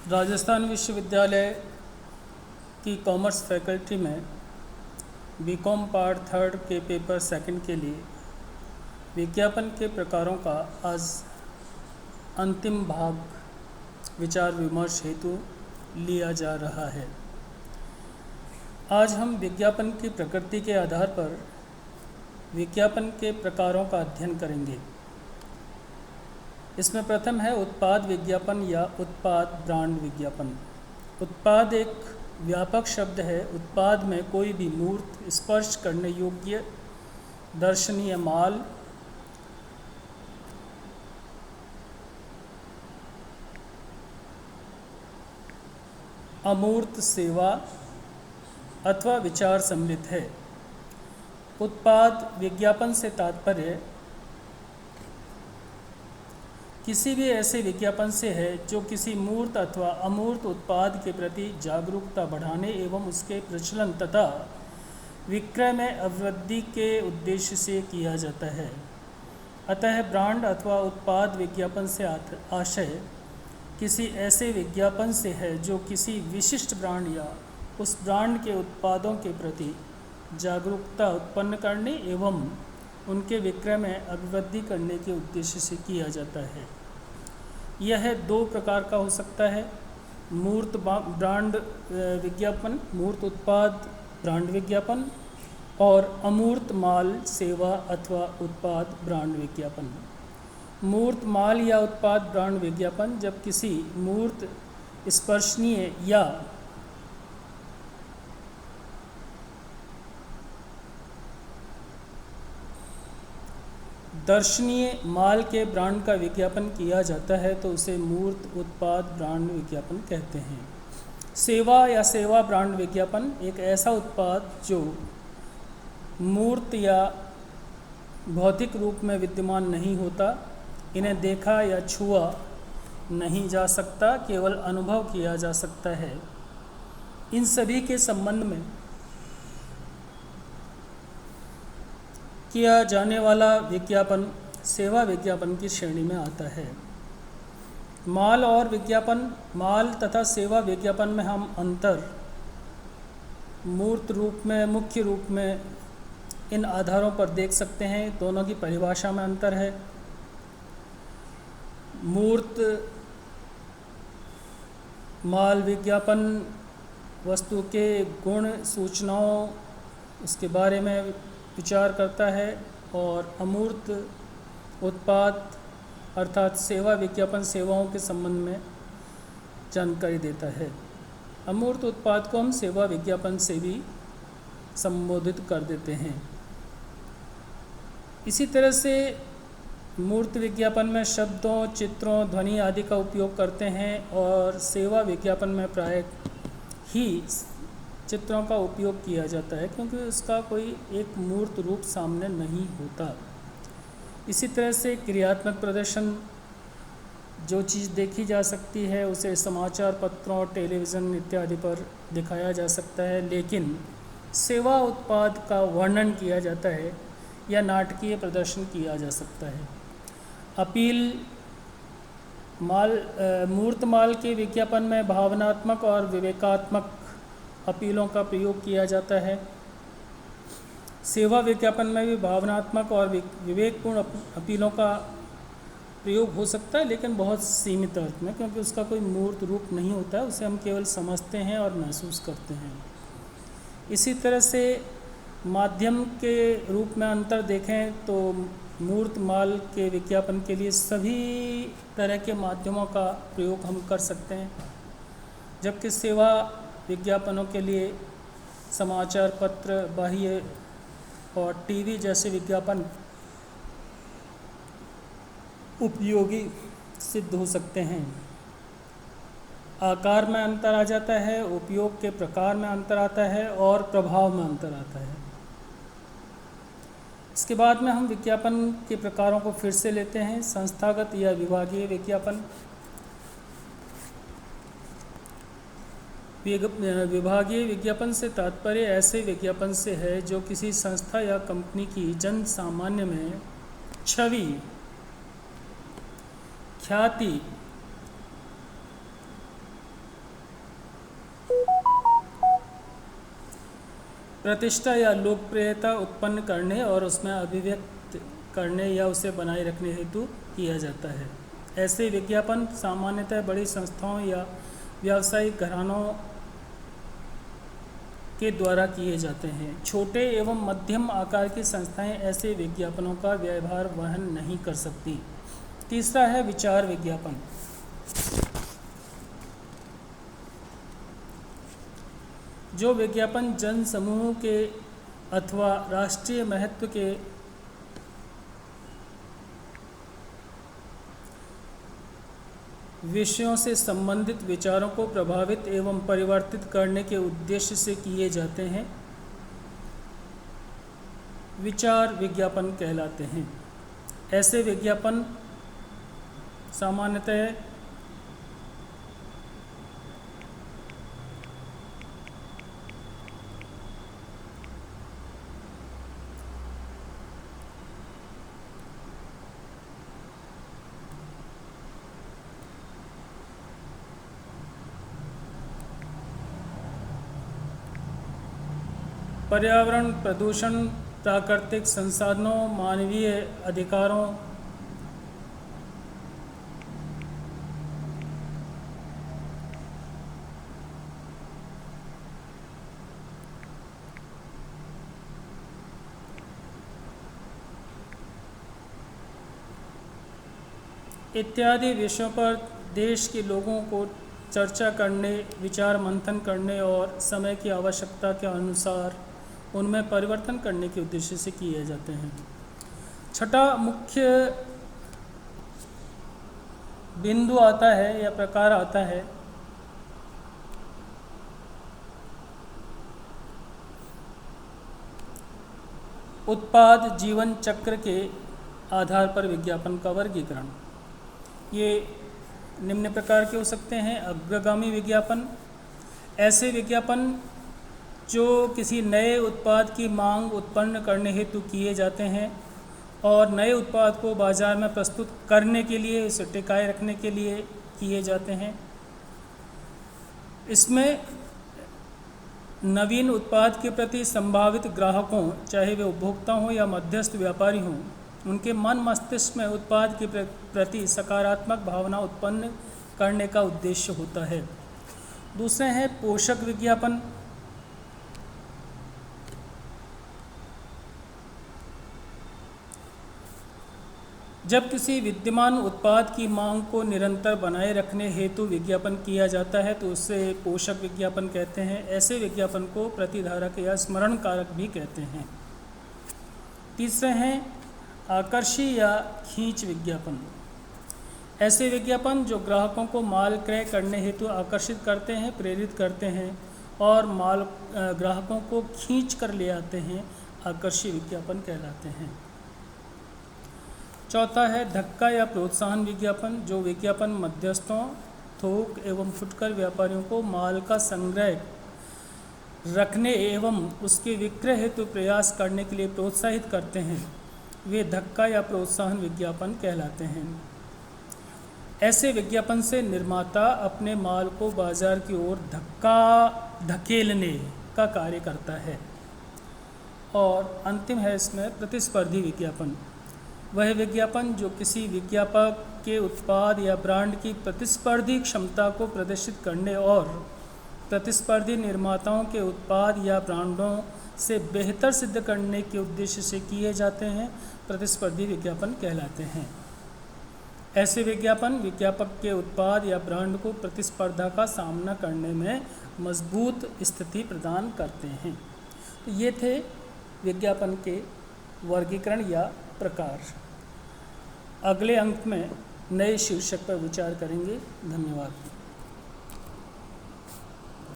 राजस्थान विश्वविद्यालय की commerce faculty में बीकॉम पार्ट थर्ड के पेपर सेकंड के लिए विज्ञापन के प्रकारों का आज अंतिम भाग विचार विमर्श हेतु लिया जा रहा है। आज हम विज्ञापन की प्रकृति के आधार पर विज्ञापन के प्रकारों का अध्ययन करेंगे। इसमें प्रथम है उत्पाद विज्ञापन या उत्पाद ब्रांड विज्ञापन। उत्पाद एक व्यापक शब्द है। उत्पाद में कोई भी मूर्त, स्पर्श करने योग्य, दर्शनीय माल, अमूर्त सेवा अथवा विचार सम्मिलित है। उत्पाद विज्ञापन से तात्पर्य किसी भी ऐसे विज्ञापन से है जो किसी मूर्त अथवा अमूर्त उत्पाद के प्रति जागरूकता बढ़ाने एवं उसके प्रचलन तथा विक्रय में अभिवृद्धि के उद्देश्य से किया जाता है। अतः ब्रांड अथवा उत्पाद विज्ञापन से आशय किसी ऐसे विज्ञापन से है जो किसी विशिष्ट ब्रांड या उस ब्रांड के उत्पादों के प्रति जागरूकता उत्पन्न करने एवं उनके विक्रय में अभिवृद्धि करने के उद्देश्य से किया जाता है। यह दो प्रकार का हो सकता है: मूर्त ब्रांड विज्ञापन, मूर्त उत्पाद ब्रांड विज्ञापन, और अमूर्त माल, सेवा अथवा उत्पाद ब्रांड विज्ञापन। मूर्त माल या उत्पाद ब्रांड विज्ञापन जब किसी मूर्त, स्पर्शनीय या दर्शनीय माल के ब्रांड का विज्ञापन किया जाता है तो उसे मूर्त उत्पाद ब्रांड विज्ञापन कहते हैं। सेवा या सेवा ब्रांड विज्ञापन एक ऐसा उत्पाद जो मूर्त या भौतिक रूप में विद्यमान नहीं होता, इन्हें देखा या छुआ नहीं जा सकता, केवल अनुभव किया जा सकता है। इन सभी के संबंध में किया जाने वाला विज्ञापन सेवा विज्ञापन की श्रेणी में आता है। माल और विज्ञापन, माल तथा सेवा विज्ञापन में हम अंतर मूर्त रूप में, मुख्य रूप में इन आधारों पर देख सकते हैं। दोनों की परिभाषा में अंतर है। मूर्त माल विज्ञापन वस्तु के गुण, सूचनाओं, उसके बारे में विचार करता है, और अमूर्त उत्पाद अर्थात सेवा विज्ञापन सेवाओं के संबंध में जानकारी देता है। अमूर्त उत्पाद को हम सेवा विज्ञापन से भी संबोधित कर देते हैं। इसी तरह से मूर्त विज्ञापन में शब्दों, चित्रों, ध्वनि आदि का उपयोग करते हैं, और सेवा विज्ञापन में प्राय ही चित्रों का उपयोग किया जाता है क्योंकि उसका कोई एक मूर्त रूप सामने नहीं होता। इसी तरह से क्रियात्मक प्रदर्शन, जो चीज़ देखी जा सकती है उसे समाचार पत्रों, टेलीविज़न इत्यादि पर दिखाया जा सकता है, लेकिन सेवा उत्पाद का वर्णन किया जाता है या नाटकीय प्रदर्शन किया जा सकता है। अपील माल, मूर्त माल के विज्ञापन में भावनात्मक और विवेकात्मक अपीलों का प्रयोग किया जाता है। सेवा विज्ञापन में भी भावनात्मक और विवेकपूर्ण अपीलों का प्रयोग हो सकता है, लेकिन बहुत सीमित अर्थ में, क्योंकि उसका कोई मूर्त रूप नहीं होता है, उसे हम केवल समझते हैं और महसूस करते हैं। इसी तरह से माध्यम के रूप में अंतर देखें तो मूर्त माल के विज्ञापन के लिए सभी तरह के माध्यमों का प्रयोग हम कर सकते हैं, जबकि सेवा विज्ञापनों के लिए समाचार पत्र, बाह्य और टीवी जैसे विज्ञापन उपयोगी सिद्ध हो सकते हैं। आकार में अंतर आ जाता है, उपयोग के प्रकार में अंतर आता है, और प्रभाव में अंतर आता है। इसके बाद में हम विज्ञापन के प्रकारों को फिर से लेते हैं। संस्थागत या विभागीय विज्ञापन। विभागीय विज्ञापन से तात्पर्य ऐसे विज्ञापन से है जो किसी संस्था या कंपनी की जन सामान्य में छवि, ख्याति प्रतिष्ठा या लोकप्रियता उत्पन्न करने और उसमें अभिव्यक्त करने या उसे बनाए रखने हेतु किया जाता है। ऐसे विज्ञापन सामान्यतः बड़ी संस्थाओं या व्यावसायिक घरानों के द्वारा किए जाते हैं। छोटे एवं मध्यम आकार की संस्थाएं ऐसे विज्ञापनों का व्यवहार वहन नहीं कर सकती। तीसरा है विचार विज्ञापन। जो विज्ञापन जन समूह के अथवा राष्ट्रीय महत्व के विषयों से संबंधित विचारों को प्रभावित एवं परिवर्तित करने के उद्देश्य से किए जाते हैं, विचार विज्ञापन कहलाते हैं। ऐसे विज्ञापन सामान्यतः पर्यावरण, प्रदूषण, प्राकृतिक संसाधनों, मानवीय अधिकारों, इत्यादि विषयों पर देश के लोगों को चर्चा करने, विचार मंथन करने और समय की आवश्यकता के अनुसार उनमें परिवर्तन करने के उद्देश्य से किए जाते हैं। छठा मुख्य बिंदु आता है या प्रकार आता है उत्पाद जीवन चक्र के आधार पर विज्ञापन का वर्गीकरण। ये निम्न प्रकार के हो सकते हैं। अग्रगामी विज्ञापन, ऐसे विज्ञापन जो किसी नए उत्पाद की मांग उत्पन्न करने हेतु किए जाते हैं और नए उत्पाद को बाजार में प्रस्तुत करने के लिए, इसे टिकाए रखने के लिए किए जाते हैं। इसमें नवीन उत्पाद के प्रति संभावित ग्राहकों, चाहे वे उपभोक्ता हों या मध्यस्थ व्यापारी हों, उनके मन मस्तिष्क में उत्पाद के प्रति सकारात्मक भावना उत्पन्न करने का उद्देश्य होता है। दूसरे हैं पोषक विज्ञापन। जब किसी विद्यमान उत्पाद की मांग को निरंतर बनाए रखने हेतु विज्ञापन किया जाता है तो उसे पोषक विज्ञापन कहते हैं। ऐसे विज्ञापन को प्रतिधारक या स्मरण कारक भी कहते हैं। तीसरे हैं आकर्षी या खींच विज्ञापन। ऐसे विज्ञापन जो ग्राहकों को माल क्रय करने हेतु आकर्षित करते हैं, प्रेरित करते हैं और ग्राहकों को खींच कर ले आते हैं, आकर्षी विज्ञापन कहलाते हैं। चौथा है धक्का या प्रोत्साहन विज्ञापन। जो विज्ञापन मध्यस्थों, थोक एवं फुटकर व्यापारियों को माल का संग्रह रखने एवं उसके विक्रय हेतु प्रयास करने के लिए प्रोत्साहित करते हैं, वे धक्का या प्रोत्साहन विज्ञापन कहलाते हैं। ऐसे विज्ञापन से निर्माता अपने माल को बाजार की ओर धकेलने का कार्य करता है। और अंतिम है इसमें प्रतिस्पर्धी विज्ञापन। वह विज्ञापन जो किसी विज्ञापक के उत्पाद या ब्रांड की प्रतिस्पर्धी क्षमता को प्रदर्शित करने और प्रतिस्पर्धी निर्माताओं के उत्पाद या ब्रांडों से बेहतर सिद्ध करने के उद्देश्य से किए जाते हैं, प्रतिस्पर्धी विज्ञापन कहलाते हैं। ऐसे विज्ञापन विज्ञापक के उत्पाद या ब्रांड को प्रतिस्पर्धा का सामना करने में मजबूत स्थिति प्रदान करते हैं। तो ये थे विज्ञापन के वर्गीकरण या प्रकार। अगले अंक में नए शीर्षक पर विचार करेंगे। धन्यवाद।